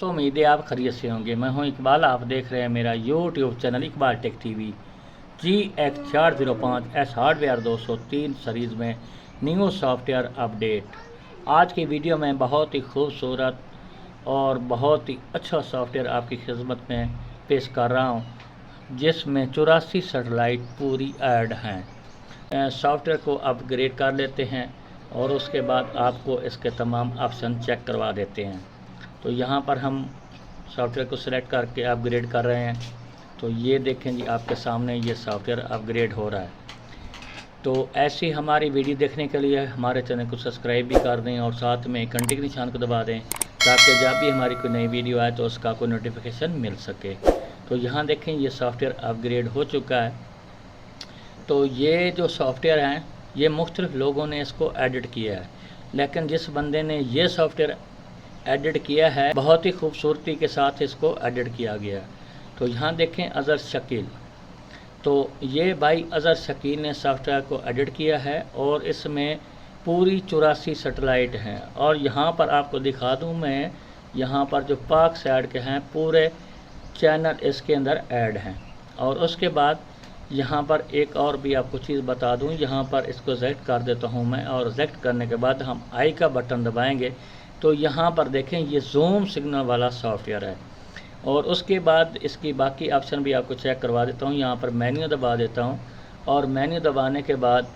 दोस्तों, उम्मीद है आप खैरियत से होंगे। मैं हूं इकबाल, आप देख रहे हैं मेरा YouTube channel Iqbal tech TV. GX405S hardware 203 series में न्यू सॉफ्टवेयर अपडेट। आज की वीडियो में बहुत ही खूबसूरत और बहुत ही अच्छा सॉफ्टवेयर आपकी खिदमत में पेश कर रहा हूं, जिसमें 84 सैटेलाइट पूरी ऐड हैं। सॉफ्टवेयर को अपग्रेड कर लेते हैं और उसके बाद आपको इसके तमाम ऑप्शन चेक करवा देते हैं। तो यहाँ पर हम सॉफ्टवेयर को सिलेक्ट करके अपग्रेड कर रहे हैं। तो ये देखें जी, आपके सामने ये सॉफ्टवेयर अपग्रेड हो रहा है। तो ऐसी हमारी वीडियो देखने के लिए हमारे चैनल को सब्सक्राइब भी कर दें और साथ में घंटे के निशान को दबा दें, ताकि जब भी हमारी कोई नई वीडियो आए तो उसका कोई नोटिफिकेशन मिल सके। तो यहाँ देखें, ये सॉफ्टवेयर अपग्रेड हो चुका है। तो ये जो सॉफ्टवेयर हैं, ये मुख्तलिफ लोगों ने इसको एडिट किया है, लेकिन जिस बंदे ने ये सॉफ्टवेयर एडिट किया है, बहुत ही खूबसूरती के साथ इसको एडिट किया गया है। तो यहाँ देखें, अज़हर शकील। तो ये भाई अज़हर शकील ने सॉफ्टवेयर को एडिट किया है और इसमें पूरी 84 सैटेलाइट हैं। और यहाँ पर आपको दिखा दूँ मैं, यहाँ पर जो पाक साइड के हैं पूरे चैनल इसके अंदर ऐड हैं। और उसके बाद यहाँ पर एक और भी आपको चीज़ बता दूँ, यहाँ पर इसको सेलेक्ट कर देता हूँ मैं, और सेलेक्ट करने के बाद हम आई का बटन दबाएंगे तो यहाँ पर देखें, ये जूम सिग्नल वाला सॉफ्टवेयर है। और उसके बाद इसकी बाकी ऑप्शन भी आपको चेक करवा देता हूँ। यहाँ पर मेन्यू दबा देता हूँ और मेन्यू दबाने के बाद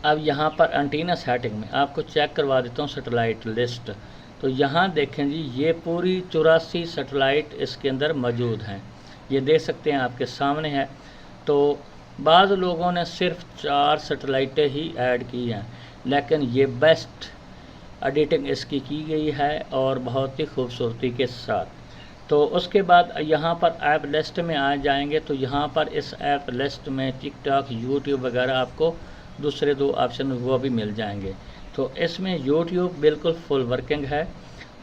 अब यहाँ पर एंटीना सेटिंग में आपको चेक करवा देता हूँ सैटेलाइट लिस्ट। तो यहाँ देखें जी, ये पूरी 84 सैटेलाइट इसके अंदर मौजूद हैं। ये देख सकते हैं, आपके सामने है। तो बाज़ लोगों ने सिर्फ 4 सैटेलाइटें ही ऐड की हैं, लेकिन ये बेस्ट एडिटिंग इसकी की गई है और बहुत ही खूबसूरती के साथ। तो उसके बाद यहाँ पर ऐप लिस्ट में आ जाएंगे तो यहाँ पर इस ऐप लिस्ट में टिकटॉक, यूट्यूब वगैरह आपको दूसरे 2 ऑप्शन वो भी मिल जाएंगे। तो इसमें यूट्यूब बिल्कुल फुल वर्किंग है।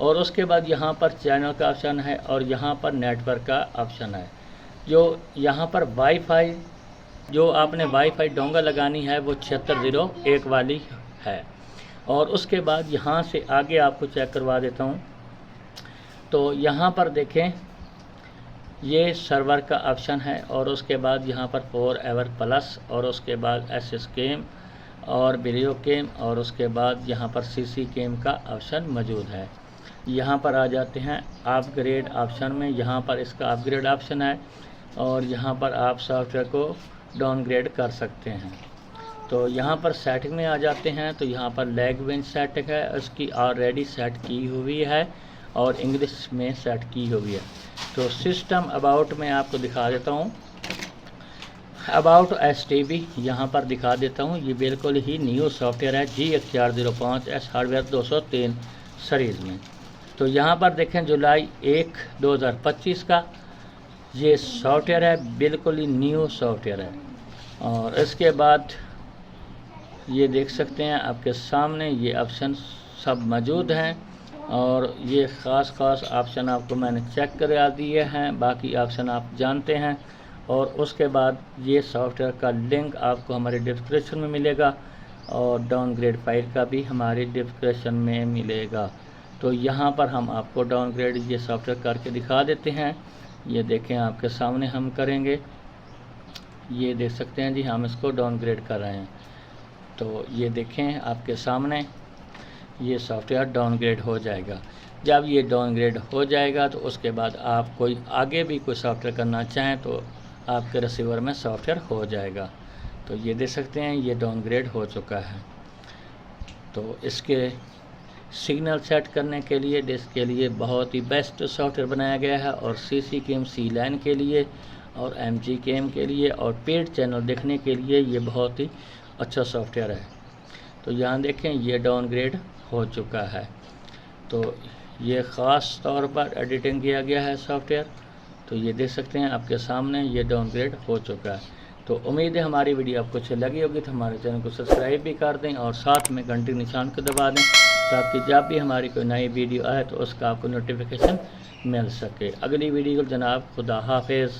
और उसके बाद यहाँ पर चैनल का ऑप्शन है और यहाँ पर नेटवर्क का ऑप्शन है। जो यहाँ पर वाईफाई, जो आपने वाईफाई डोंगा लगानी है वो 7601 वाली है। और उसके बाद यहाँ से आगे आपको चेक करवा देता हूँ। तो यहाँ पर देखें, ये सर्वर का ऑप्शन है और उसके बाद यहाँ पर फॉरएवर प्लस, और उसके बाद एसएस केम और वीडियो केम, और उसके बाद यहाँ पर सीसी केम का ऑप्शन मौजूद है। यहाँ पर आ जाते हैं अपग्रेड ऑप्शन में। यहाँ पर इसका अपग्रेड ऑप्शन है और यहाँ पर आप सॉफ्टवेयर को डाउनग्रेड कर सकते हैं। तो यहाँ पर सेटिंग में आ जाते हैं तो यहाँ पर लैंग्वेज सेटिंग है, उसकी ऑलरेडी सेट की हुई है और इंग्लिश में सेट की हुई है। तो सिस्टम अबाउट में आपको दिखा देता हूँ। अबाउट STB यहाँ पर दिखा देता हूँ। ये बिल्कुल ही न्यू सॉफ्टवेयर है GX405S हार्डवेयर 203 सीरीज़ में। तो यहाँ पर देखें, जुलाई 1, 2025 का ये सॉफ्टवेयर है, बिल्कुल ही न्यू सॉफ्टवेयर है। और इसके बाद ये देख सकते हैं, आपके सामने ये ऑप्शन सब मौजूद हैं और ये ख़ास ऑप्शन आपको मैंने चेक करा दिए हैं, बाकी ऑप्शन आप जानते हैं। और उसके बाद ये सॉफ्टवेयर का लिंक आपको हमारे डिस्क्रिप्शन में मिलेगा और डाउनग्रेड फाइल का भी हमारे डिस्क्रिप्शन में मिलेगा। तो यहाँ पर हम आपको डाउनग्रेड ये सॉफ्टवेयर करके दिखा देते हैं। ये देखें, आपके सामने हम करेंगे, ये देख सकते हैं जी, हम इसको डाउनग्रेड कर रहे हैं। तो ये देखें, आपके सामने ये सॉफ्टवेयर डाउनग्रेड हो जाएगा। जब ये डाउनग्रेड हो जाएगा तो उसके बाद आप कोई आगे भी कोई सॉफ्टवेयर करना चाहें तो आपके रिसीवर में सॉफ्टवेयर हो जाएगा। तो ये देख सकते हैं, ये डाउनग्रेड हो चुका है। तो इसके सिग्नल सेट करने के लिए डिस्क के लिए बहुत ही बेस्ट सॉफ्टवेयर बनाया गया है, और सीसी केम, सी लाइन के लिए और एमजी केम के लिए और पेड चैनल देखने के लिए ये बहुत ही अच्छा सॉफ्टवेयर है। तो यहाँ देखें, ये डाउनग्रेड हो चुका है। तो ये ख़ास तौर पर एडिटिंग किया गया है सॉफ्टवेयर। तो ये देख सकते हैं, आपके सामने ये डाउनग्रेड हो चुका है। तो उम्मीद है हमारी वीडियो आपको अच्छी लगी होगी। तो हमारे चैनल को सब्सक्राइब भी कर दें और साथ में घंटी निशान को दबा दें, ताकि जब भी हमारी कोई नई वीडियो आए तो उसका आपको नोटिफिकेशन मिल सके। अगली वीडियो जनाब, खुदा हाफिज़।